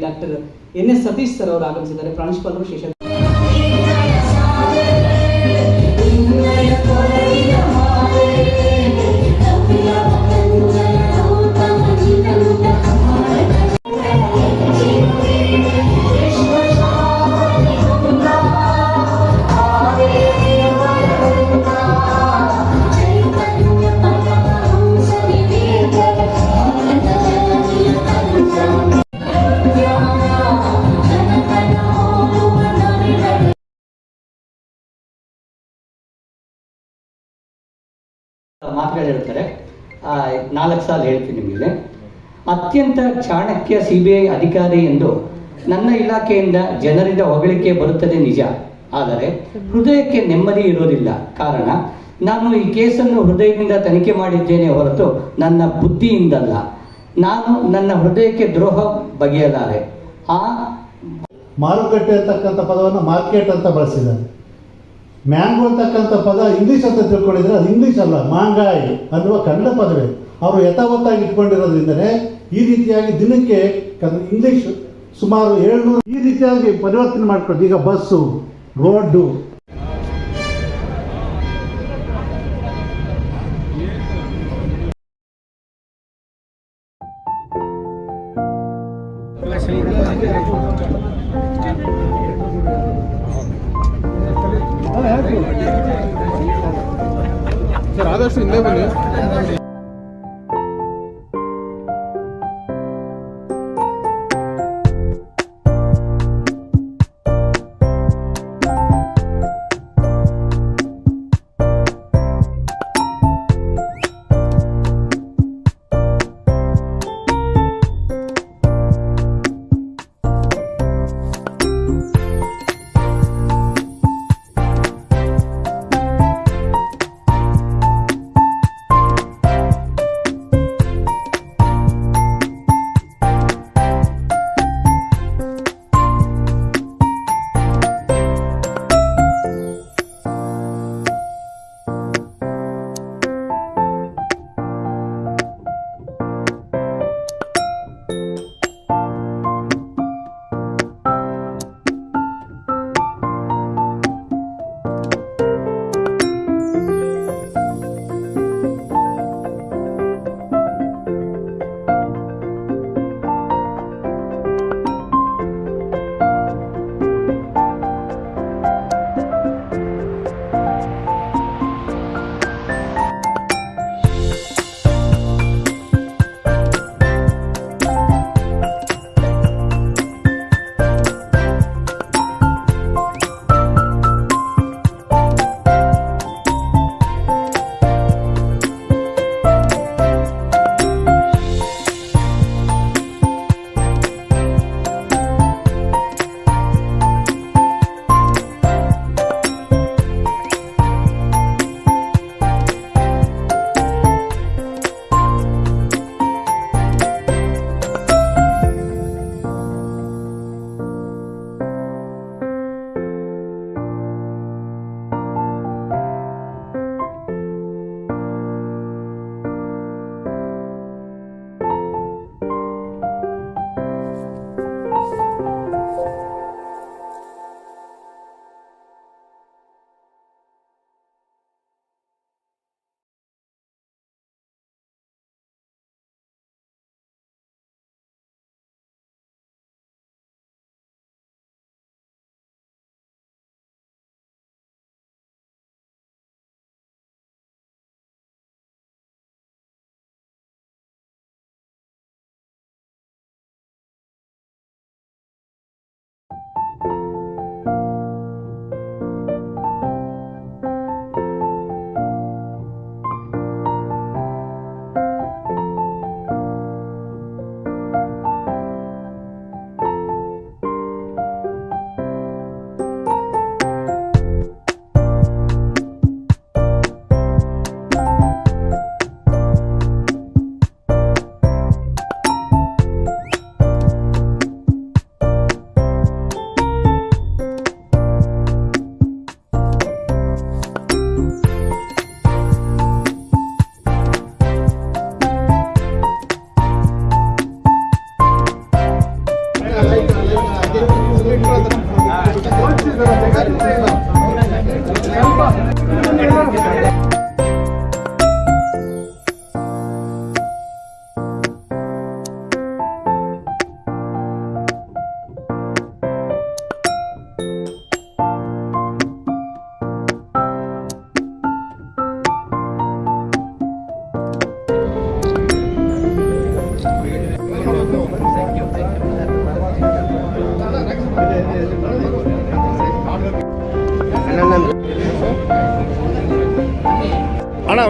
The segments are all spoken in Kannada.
ಡಾಕ್ಟರ್ NS ಸತೀಶ್ ಸರ್ ಅವರು ಆಗಮಿಸಿದ್ದಾರೆ. ಪ್ರಾಂಶುಪಾಲರು ಶೇಷ ಮಾತುಗಳಿರ್ತಾರೆ. 4 ಸಾಲ ಹೇಳ್ತೀನಿ ನಿಮಗೆ. ಅತ್ಯಂತ ಚಾಣಕ್ಯ CBI ಅಧಿಕಾರಿ ಎಂದು ನನ್ನ ಇಲಾಖೆಯಿಂದ ಜನರಿಂದ ಹೊಗಳಿಕೆ ಬರುತ್ತದೆ ನಿಜ. ಆದರೆ ಹೃದಯಕ್ಕೆ ನೆಮ್ಮದಿ ಇರೋದಿಲ್ಲ. ಕಾರಣ ನಾನು ಈ ಕೇಸನ್ನು ಹೃದಯದಿಂದ ತನಿಖೆ ಮಾಡಿದ್ದೇನೆ ಹೊರತು ನನ್ನ ಬುದ್ಧಿಯಿಂದಲ್ಲ. ನಾನು ನನ್ನ ಹೃದಯಕ್ಕೆ ದ್ರೋಹ ಬಗೆಯಲಾರೆ. ಮಾರುಕಟ್ಟೆ ಅಂತಕ್ಕಂಥ ಪದವನ್ನು ಮಾರ್ಕೆಟ್ ಅಂತ ಬಳಸಿದ್ದಾರೆ. ಮ್ಯಾಂಗೋ ಅಂತಕ್ಕಂಥ ಪದ ಇಂಗ್ಲೀಷ್ ಅಂತ ತಿಳ್ಕೊಂಡಿದ್ರೆ ಅದು ಇಂಗ್ಲೀಷ್ ಅಲ್ಲ, ಮಾಂಗಾಯಿ ಅನ್ನುವ ಕನ್ನಡ ಪದವೇ. ಅವರು ಯಥಾವತ್ತಾಗಿ ಇಟ್ಕೊಂಡಿರೋದ್ರಿಂದಲೇ ಈ ರೀತಿಯಾಗಿ ದಿನಕ್ಕೆ ಇಂಗ್ಲೀಷ್ ಸುಮಾರು 700 ಈ ರೀತಿಯಾಗಿ ಪರಿವರ್ತನೆ ಮಾಡ್ಕೊಂಡು ಈಗ ಬಸ್ಸು, ರೋಡ್ಡು, ಸರ್ ಆದಷ್ಟು ಹಿಂದೆ ಬನ್ನಿ.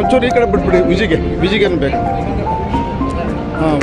ಒಂಚೂರು ಈ ಕಡೆ ಬಿಟ್ಬಿಡಿ ವಿಜಿಗೆ ಬೇಕು. ಹಾಂ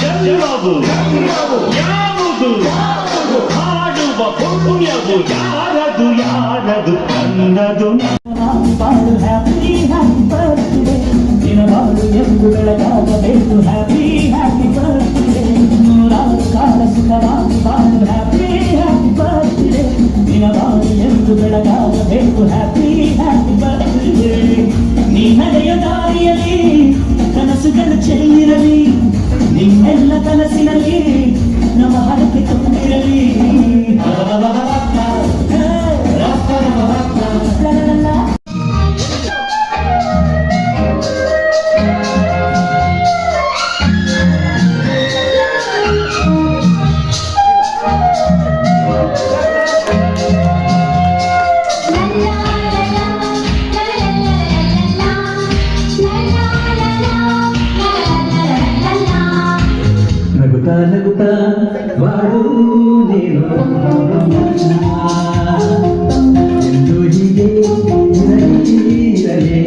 ಜನ್ಮವು ಯಾವುದು ಹಾಡುವ ಪುಣ್ಯವು ಯಾರದು ಯಾರದು ನನ್ನದು ಬಾಳು ಹ್ಯಾಪಿ ಹ್ಯಾಪಿ ಬರ್ತ್ಡೇ ದಿನ ಬಾಳು ಎಂದು ಬೆಳಗಾಗಬೇಕು ಹ್ಯಾಪಿ ಹ್ಯಾಪಿ ಬರ್ತ್ಡೇ ನೂರಾರು ಕಾಲ ಸುಖವಾಗಿ ಬಾಳು ಹ್ಯಾಪಿ ಹ್ಯಾಪಿ ಬರ್ತ್ಡೇ ದಿನ ಬಾಳು ಎಂದು ಬೆಳಗಾಗಬೇಕು ಹ್ಯಾಪಿ ಹ್ಯಾಪಿ ಬರ್ತ್ಡೇ ನೀ ನಡೆಯ ದಾರಿಯಲ್ಲಿ ಕನಸುಗಳು ಚೆಲ್ಲಿರಲಿ ನಿಮ್ಮೆಲ್ಲ ಕನಸಿನಲ್ಲಿ ನಮ್ಮ ಹರಕೆ ತುಂಬಿರಲಿ ನಗುತ್ತಾ ನಗುತ್ತಾ ಬಾಳು ನೀನು ಎಂದು ಹೀಗೆ ಇರಲಿ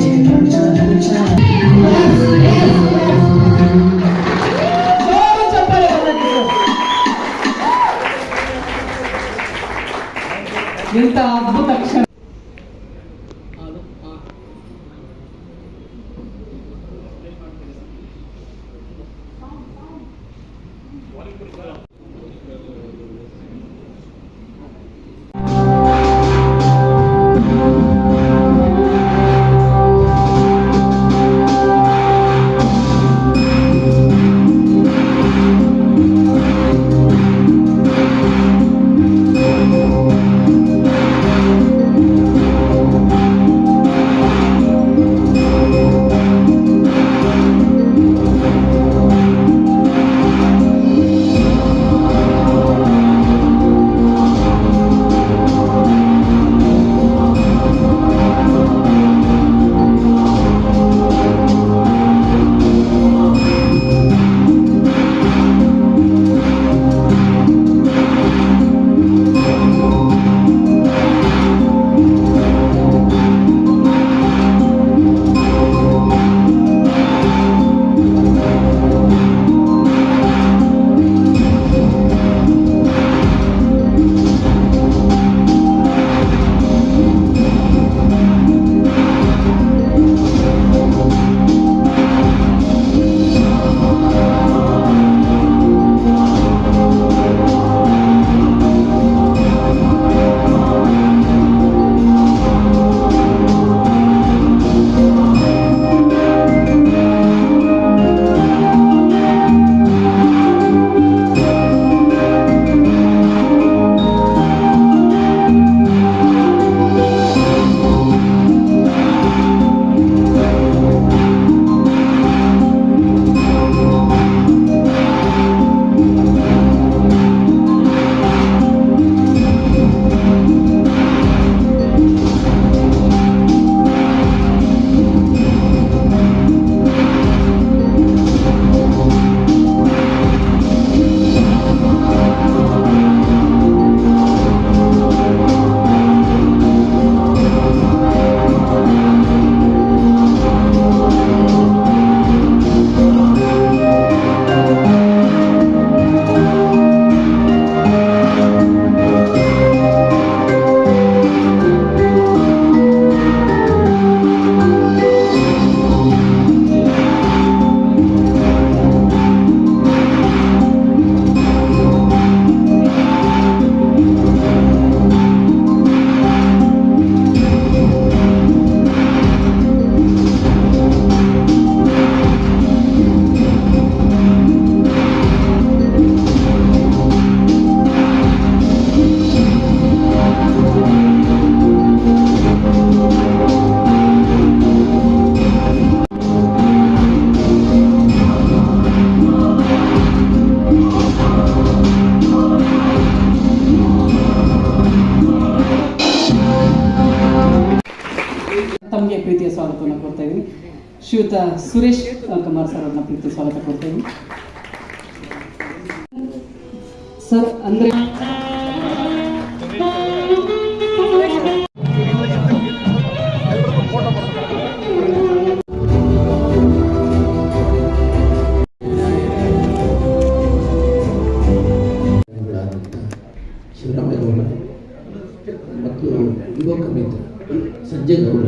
ಎಂತ ಅದ್ಭುತ ಕ್ಷಣ. ತಮಗೆ ಪ್ರೀತಿಯ ಸ್ವಾಗತವನ್ನು ಕೊಡ್ತಾ ಇದ್ದೀನಿ. ಶ್ರೀಯುತ ಸುರೇಶ್ ಕುಮಾರ್ ಸರ್ ಅವ್ರನ್ನ ಪ್ರೀತಿಯ ಸ್ವಾಗತ ಕೊಡ್ತಾ ಇದ್ದೀನಿ. ಸರ್ ಅಂದರೆ ಶಿವರಾಮೇಗೌಡ ಮತ್ತು ಯುವಕ ಮಿತ್ರ ಸಂಜಯ್ ಗೌಡ